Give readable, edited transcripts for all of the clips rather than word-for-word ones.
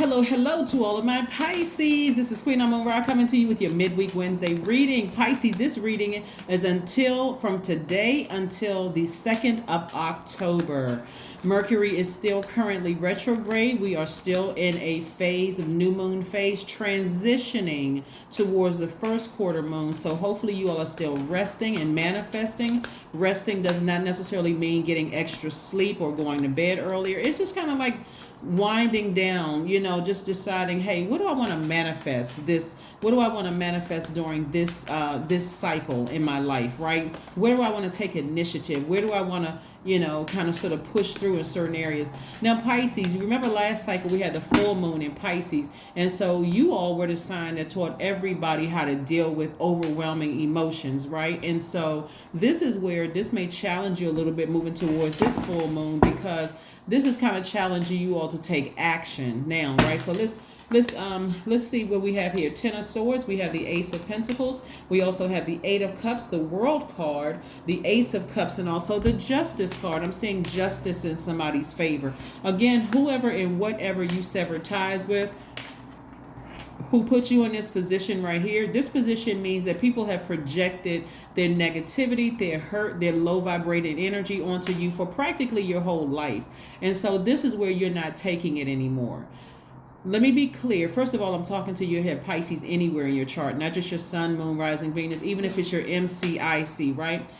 Hello to all of my Pisces. This is Queen Amun Ra coming to you with your midweek Wednesday reading. Pisces, this reading is from today until the 2nd of October. Mercury is still currently retrograde. We are still in a phase of new moon phase, transitioning towards the first quarter moon. So hopefully you all are still resting and manifesting. Resting does not necessarily mean getting extra sleep or going to bed earlier. It's just kind of like winding down, just deciding, hey, what do I want to manifest what do I want to manifest during this cycle in my life, right? Where do I want to take initiative? Where do I want to kind of sort of push through in certain areas? Now, Pisces, you remember last cycle we had the full moon in Pisces, and so you all were the sign that taught everybody how to deal with overwhelming emotions, right? And so this is where this may challenge you a little bit moving towards this full moon, because this is kind of challenging you all to take action now, right? So let's see what we have here. Ten of Swords, we have the Ace of Pentacles, we also have the Eight of Cups, the World card, the Ace of Cups, and also the Justice card. I'm seeing justice in somebody's favor. Again, whoever and whatever you sever ties with, who put you in this position right here. This position means that people have projected their negativity, their hurt, their low vibrated energy onto you for practically your whole life. And so this is where you're not taking it anymore. Let me be clear. First of all, I'm talking to you here, Pisces, anywhere in your chart, not just your sun, moon, rising, Venus, even if it's your MCIC, right?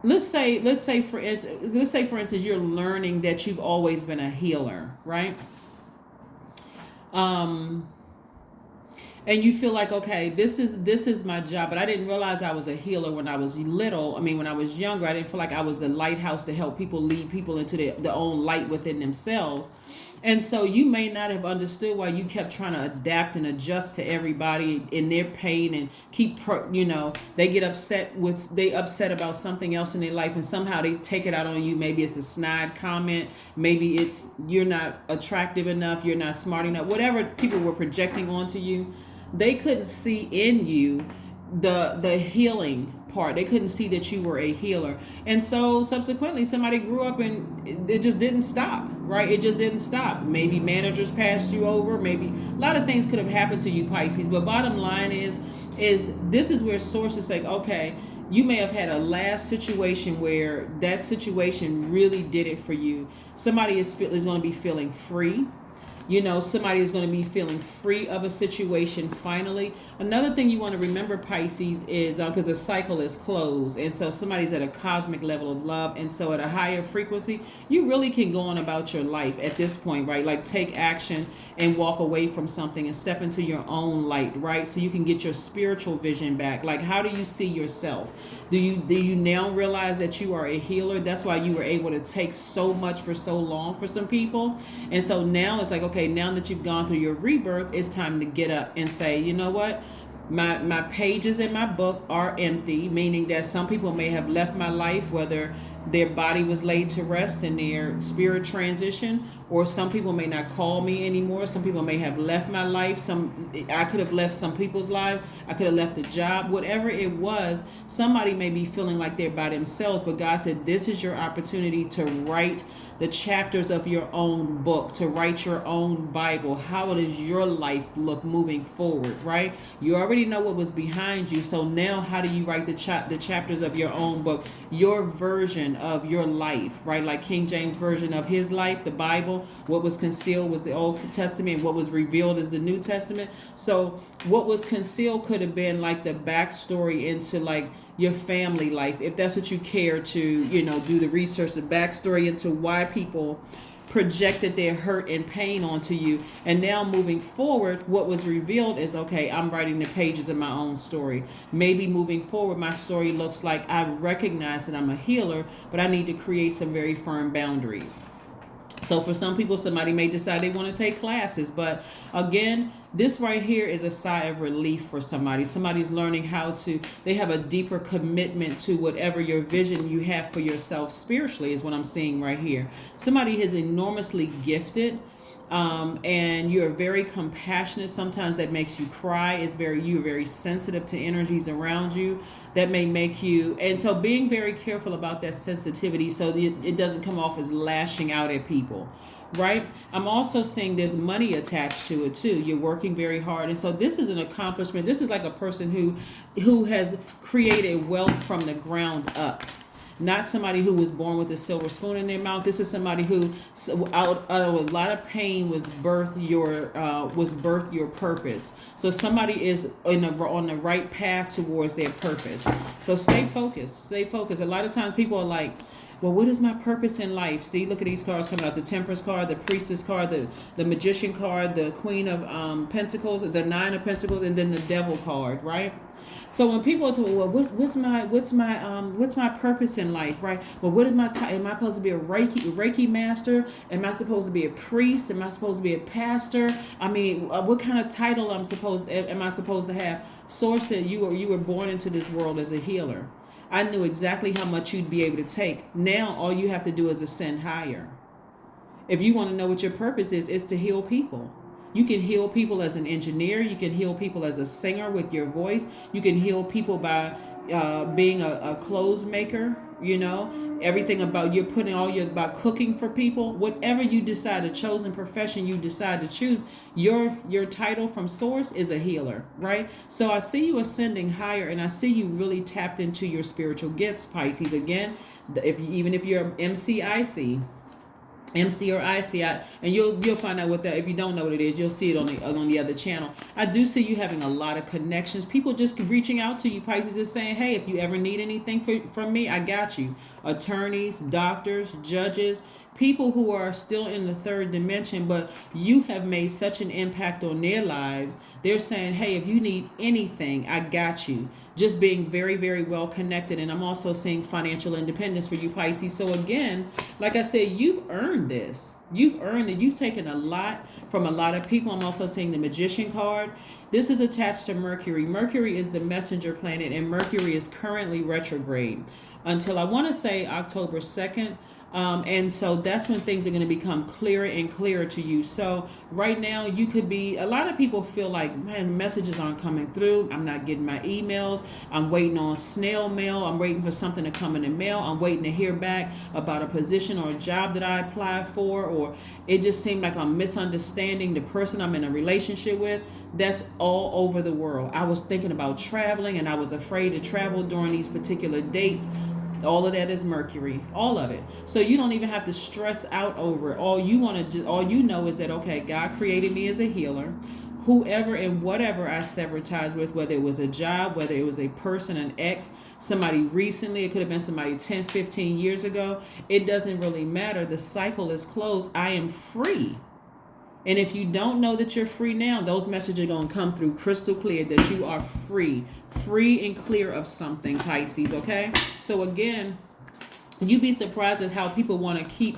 Let's say for instance, you're learning that you've always been a healer, right? And you feel like, okay, this is my job, but I didn't realize I was a healer when I was little. I mean, when I was younger, I didn't feel like I was the lighthouse to help people lead people into their own light within themselves. And so you may not have understood why you kept trying to adapt and adjust to everybody in their pain and they get upset about something else in their life, and somehow they take it out on you. Maybe it's a snide comment. Maybe it's you're not attractive enough. You're not smart enough. Whatever people were projecting onto you, they couldn't see in you the healing part. They couldn't see that you were a healer. And so subsequently somebody grew up and it just didn't stop, right? It just didn't stop. Maybe managers passed you over. Maybe a lot of things could have happened to you, Pisces. But bottom line is this is where sources say, okay, you may have had a last situation where that situation really did it for you. Somebody is going to be feeling free. Somebody is going to be feeling free of a situation finally. Another thing you want to remember, Pisces, is because the cycle is closed. And so somebody's at a cosmic level of love. And so at a higher frequency, you really can go on about your life at this point, right? Like take action and walk away from something and step into your own light, right? So you can get your spiritual vision back. Like, how do you see yourself? Do you now realize that you are a healer? That's why you were able to take so much for so long for some people. And so now it's like, okay, now that you've gone through your rebirth, it's time to get up and say, you know what? My pages in my book are empty, meaning that some people may have left my life, whether their body was laid to rest in their spirit transition, or some people may not call me anymore. Some people may have left my life. I could have left some people's life. I could have left a job. Whatever it was, somebody may be feeling like they're by themselves, but God said this is your opportunity to write the chapters of your own book, to write your own Bible. How does your life look moving forward, right? You already know what was behind you, so now how do you write the chapters of your own book, your version of your life, right? Like King James version of his life, the Bible. What was concealed was the Old Testament, what was revealed is the New Testament. So what was concealed could have been like the backstory into like your family life, if that's what you care to, do the research, the backstory into why people projected their hurt and pain onto you. And now moving forward, what was revealed is, okay, I'm writing the pages of my own story. Maybe moving forward, my story looks like I recognize that I'm a healer, but I need to create some very firm boundaries. So for some people, somebody may decide they want to take classes. But again, this right here is a sigh of relief for somebody. Somebody's learning they have a deeper commitment to whatever your vision you have for yourself spiritually is what I'm seeing right here. Somebody is enormously gifted. And you're very compassionate. Sometimes that makes you cry. You're very sensitive to energies around you. That may make you, and so being very careful about that sensitivity so it doesn't come off as lashing out at people. right? I'm also seeing there's money attached to it too. You're working very hard, and so this is an accomplishment. This is like a person who has created wealth from the ground up. Not somebody who was born with a silver spoon in their mouth. This is somebody who, out of a lot of pain, was birthed your purpose. So somebody is on the right path towards their purpose. So stay focused. Stay focused. A lot of times people are like, well, what is my purpose in life? See, look at these cards coming out: the Temperance card, the Priestess card, the Magician card, the Queen of Pentacles, the Nine of Pentacles, and then the Devil card, right? So when people are told, well, what's my purpose in life, right? Well, what is my am I supposed to be a Reiki master? Am I supposed to be a priest? Am I supposed to be a pastor? I mean, what kind of title am I supposed to have? Source said you were born into this world as a healer. I knew exactly how much you'd be able to take. Now all you have to do is ascend higher. If you want to know what your purpose is to heal people. You can heal people as an engineer. You can heal people as a singer with your voice. You can heal people by being a clothes maker. You know, everything about you're putting about cooking for people. Whatever you decide, a chosen profession you decide to choose, your title from source is a healer, right? So I see you ascending higher, and I see you really tapped into your spiritual gifts, Pisces. Again, even if you're MCIC. MC or IC, and you'll find out what that. If you don't know what it is, you'll see it on the other channel. I do see you having a lot of connections. People just reaching out to you, Pisces, and saying, "Hey, if you ever need anything from me, I got you." Attorneys, doctors, judges, people who are still in the third dimension, but you have made such an impact on their lives. They're saying, "Hey, if you need anything, I got you." Just being very, very well connected. And I'm also seeing financial independence for you, Pisces. So again, like I said, you've earned this. You've earned it. You've taken a lot from a lot of people. I'm also seeing the Magician card. This is attached to Mercury. Mercury is the messenger planet, and Mercury is currently retrograde until I want to say October 2nd. And so that's when things are going to become clearer and clearer to you. So right now you could be, a lot of people feel like, man, messages aren't coming through. I'm not getting my emails. I'm waiting on snail mail. I'm waiting for something to come in the mail. I'm waiting to hear back about a position or a job that I applied for, or it just seemed like I'm misunderstanding the person I'm in a relationship with. That's all over the world. I was thinking about traveling, and I was afraid to travel during these particular dates. All of that is Mercury, all of it. So you don't even have to stress out over it. All you know is that, okay, God created me as a healer. Whoever and whatever I severed ties with, whether it was a job, whether it was a person, an ex, somebody recently, it could have been somebody 10, 15 years ago. It doesn't really matter. The cycle is closed. I am free. And if you don't know that you're free now, those messages are going to come through crystal clear that you are free and clear of something, Pisces, okay? So again, you'd be surprised at how people want to keep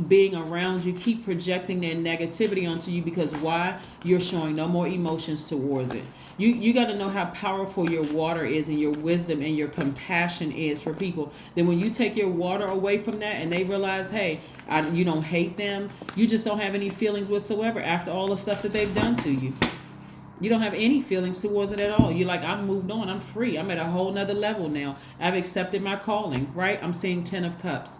being around you, keep projecting their negativity onto you, because why? You're showing no more emotions towards it. You got to know how powerful your water is, and your wisdom and your compassion is for people. Then when you take your water away from that, and they realize, hey, you don't hate them, you just don't have any feelings whatsoever after all the stuff that they've done to you. You don't have any feelings towards it at all. You're like, I'm moved on. I'm free. I'm at a whole nother level now. I've accepted my calling, right? I'm seeing 10 of Cups.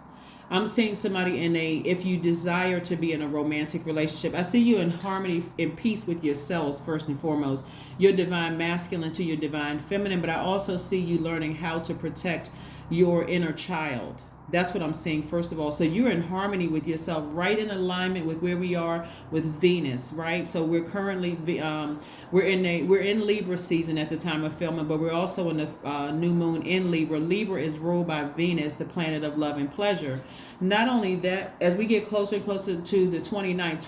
I'm seeing somebody if you desire to be in a romantic relationship, I see you in harmony, in peace with yourselves, first and foremost. Your divine masculine to your divine feminine, but I also see you learning how to protect your inner child. That's what I'm seeing, first of all. So you're in harmony with yourself, right in alignment with where we are with Venus, right? So we're currently we're in Libra season at the time of filming, but we're also in the new moon in Libra. Libra is ruled by Venus, the planet of love and pleasure. Not only that, as we get closer and closer to the 29th,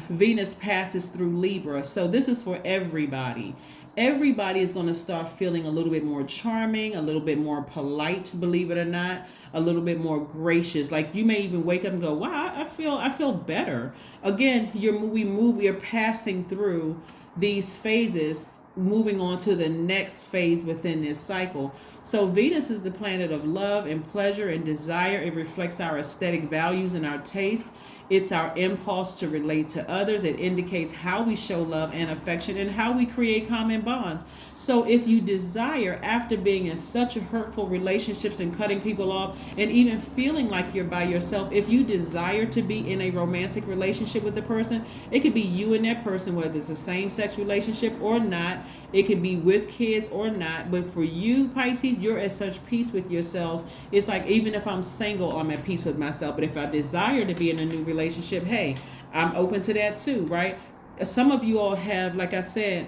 Venus passes through Libra. So this is for everybody. Everybody is going to start feeling a little bit more charming, a little bit more polite, believe it or not, a little bit more gracious. Like you may even wake up and go, wow, I feel better. Again, we are passing through these phases, moving on to the next phase within this cycle. So Venus is the planet of love and pleasure and desire. It reflects our aesthetic values and our taste. It's our impulse to relate to others. It indicates how we show love and affection and how we create common bonds. So if you desire, after being in such hurtful relationships and cutting people off and even feeling like you're by yourself, if you desire to be in a romantic relationship with the person, it could be you and that person, whether it's a same-sex relationship or not. It could be with kids or not. But for you, Pisces, you're at such peace with yourselves. It's like, even if I'm single, I'm at peace with myself. But if I desire to be in a new relationship, hey, I'm open to that too, right? Some of you all have, like I said,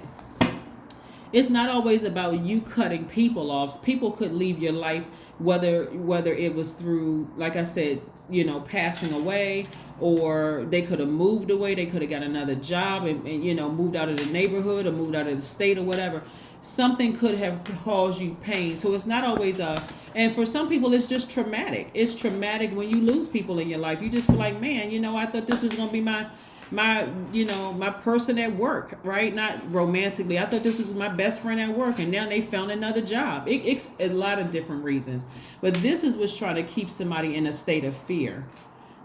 it's not always about you cutting people off. People could leave your life, whether it was through, like I said, passing away, or they could have moved away. They could have got another job and moved out of the neighborhood or moved out of the state or whatever. Something could have caused you pain. So it's not always and for some people, it's just traumatic. It's traumatic when you lose people in your life. You just feel like, man, I thought this was going to be my person at work, right? Not romantically. I thought this was my best friend at work, and now they found another job. It's a lot of different reasons. But this is what's trying to keep somebody in a state of fear.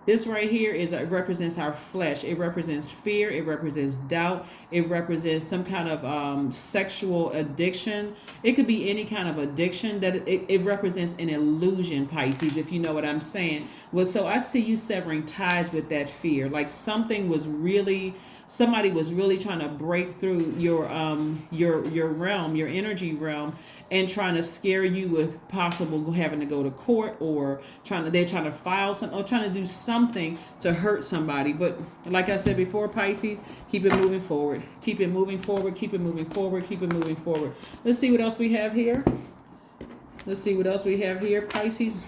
This right here represents our flesh. It represents fear. It represents doubt. It represents some kind of sexual addiction. It could be any kind of addiction. That it represents an illusion, Pisces, if you know what I'm saying. Well, so I see you severing ties with that fear. Like somebody was really trying to break through your realm, your energy realm, and trying to scare you with possible having to go to court, or they're trying to file something, or trying to do something to hurt somebody. But like I said before, Pisces, keep it moving forward. Keep it moving forward. Keep it moving forward. Keep it moving forward. Let's see what else we have here. Pisces.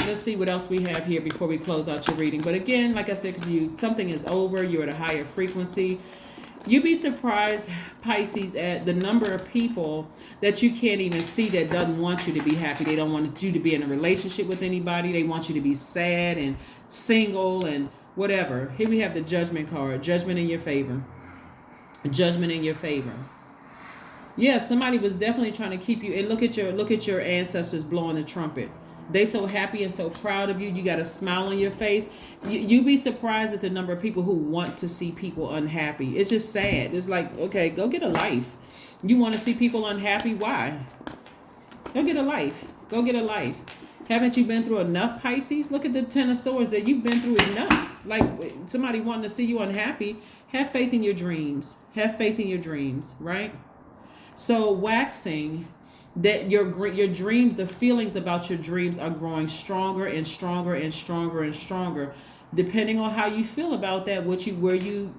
Let's see what else we have here before we close out your reading. But again, like I said, something is over. You're at a higher frequency. You'd be surprised, Pisces, at the number of people that you can't even see that doesn't want you to be happy. They don't want you to be in a relationship with anybody. They want you to be sad and single and whatever. Here we have the Judgment card. Judgment in your favor. Judgment in your favor. Yeah, somebody was definitely trying to keep you. And look at your ancestors blowing the trumpet. They so happy and so proud of you. You got a smile on your face. You'd be surprised at the number of people who want to see people unhappy. It's just sad. It's like, okay, go get a life. You want to see people unhappy? Why? Go get a life. Go get a life. Haven't you been through enough, Pisces? Look at the Ten of Swords. That you've been through enough. Like somebody wanting to see you unhappy. Have faith in your dreams. Have faith in your dreams, right? So waxing that your dreams, the feelings about your dreams are growing stronger and stronger and stronger and stronger, depending on how you feel about that. Where you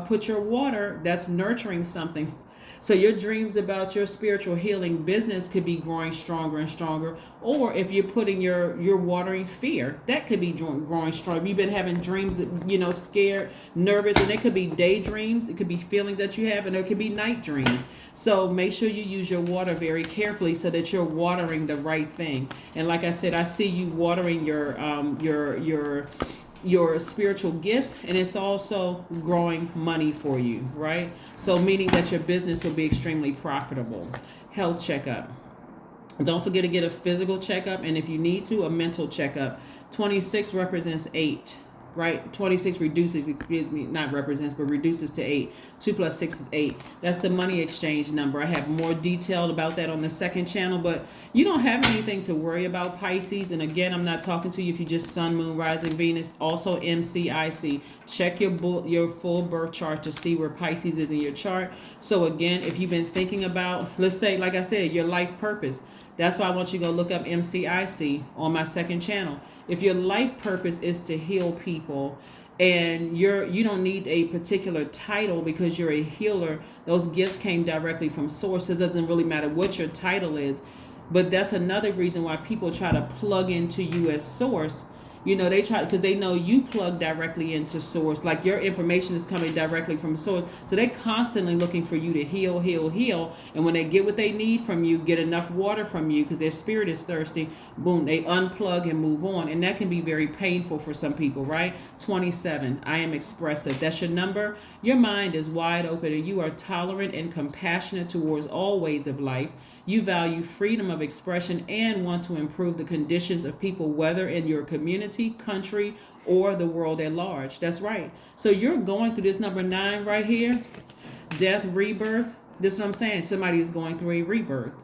put your water, that's nurturing something. So your dreams about your spiritual healing business could be growing stronger and stronger. Or if you're putting your watering fear, that could be growing stronger. You've been having dreams that, scared, nervous, and it could be daydreams. It could be feelings that you have, and it could be night dreams. So make sure you use your water very carefully so that you're watering the right thing. And like I said, I see you watering your spiritual gifts, and it's also growing money for you, right? So meaning that your business will be extremely profitable. Health checkup. Don't forget to get a physical checkup, and if you need to, a mental checkup. 26 represents 8, right? 26 reduces to 8. 2 plus 6 is 8. That's the money exchange number. I have more detailed about that on the second channel, but you don't have anything to worry about, Pisces. And again, I'm not talking to you if you just Sun, Moon, Rising, Venus. Also MCIC. Check your full birth chart to see where Pisces is in your chart. So again, if you've been thinking about, let's say, like I said, your life purpose. That's why I want you to go look up MCIC on my second channel. If your life purpose is to heal people, and you don't need a particular title because you're a healer, those gifts came directly from source. It doesn't really matter what your title is. But that's another reason why people try to plug into you as source. They try, because they know you plug directly into source. Like your information is coming directly from source. So they're constantly looking for you to heal, heal, heal. And when they get what they need from you, get enough water from you because their spirit is thirsty, boom, they unplug and move on. And that can be very painful for some people, right? 27, I am expressive. That's your number. Your mind is wide open and you are tolerant and compassionate towards all ways of life. You value freedom of expression and want to improve the conditions of people, whether in your community, country, or the world at large. That's right. So you're going through this number 9 right here, death, rebirth. This is what I'm saying. Somebody is going through a rebirth.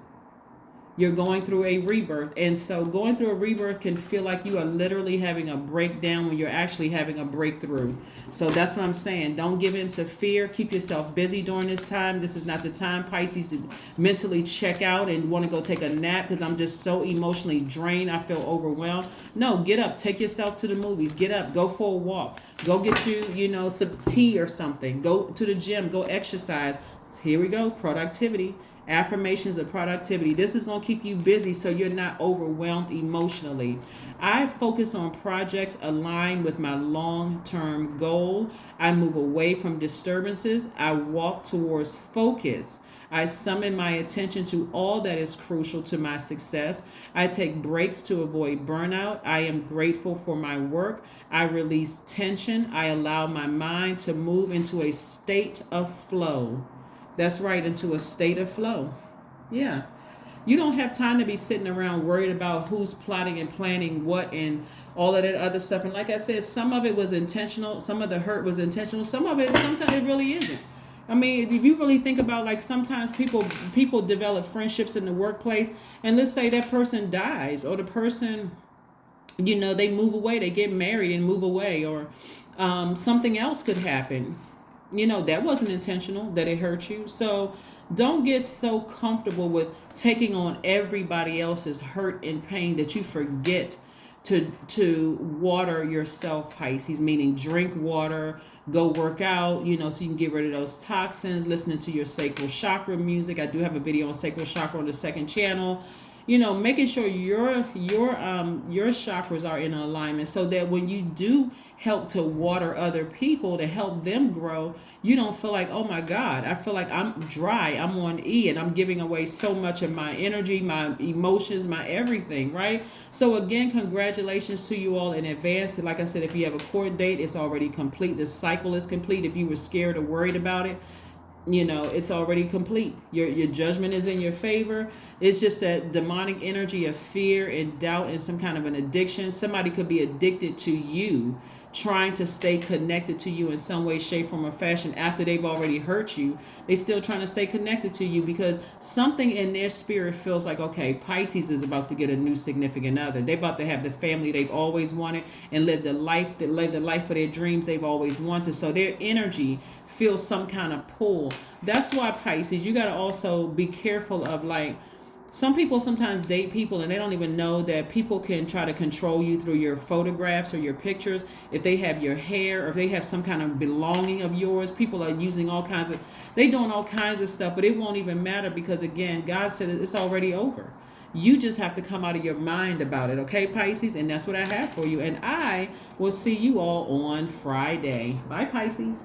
You're going through a rebirth. And so going through a rebirth can feel like you are literally having a breakdown when you're actually having a breakthrough. So that's what I'm saying. Don't give in to fear. Keep yourself busy during this time. This is not the time, Pisces, to mentally check out and want to go take a nap because I'm just so emotionally drained. I feel overwhelmed. No, get up. Take yourself to the movies. Get up. Go for a walk. Go get you, some tea or something. Go to the gym. Go exercise. Here we go. Productivity. Affirmations of productivity. This is going to keep you busy so you're not overwhelmed emotionally. I focus on projects aligned with my long-term goal. I move away from disturbances. I walk towards focus. I summon my attention to all that is crucial to my success. I take breaks to avoid burnout. I am grateful for my work. I release tension. I allow my mind to move into a state of flow. That's right, into a state of flow. Yeah. You don't have time to be sitting around worried about who's plotting and planning what and all of that other stuff. And like I said, some of it was intentional. Some of the hurt was intentional. Some of it, sometimes it really isn't. I mean, if you really think about, like, sometimes people develop friendships in the workplace, and let's say that person dies, or the person, they move away, they get married and move away, or something else could happen. That wasn't intentional, that it hurt you. So don't get so comfortable with taking on everybody else's hurt and pain that you forget to water yourself, Pisces, meaning drink water, go work out, so you can get rid of those toxins, listening to your sacral chakra music. I do have a video on sacral chakra on the second channel. Making sure your chakras are in alignment so that when you do help to water other people to help them grow, you don't feel like, oh my God, I feel like I'm dry, I'm on E, and I'm giving away so much of my energy, my emotions, my everything, right? So again, congratulations to you all in advance. Like I said, if you have a court date, it's already complete. The cycle is complete. If you were scared or worried about it, it's already complete. Your judgment is in your favor. It's just that demonic energy of fear and doubt and some kind of an addiction. Somebody could be addicted to you, trying to stay connected to you in some way, shape, form, or fashion after they've already hurt you. They still trying to stay connected to you because something in their spirit feels like, okay, Pisces is about to get a new significant other. They're about to have the family they've always wanted and live the life of their dreams they've always wanted. So their energy feels some kind of pull. That's why, Pisces, you got to also be careful of, like, some people sometimes date people and they don't even know that people can try to control you through your photographs or your pictures. If they have your hair or if they have some kind of belonging of yours, people are using they doing all kinds of stuff, but it won't even matter because, again, God said it's already over. You just have to come out of your mind about it, okay, Pisces? And that's what I have for you. And I will see you all on Friday. Bye, Pisces.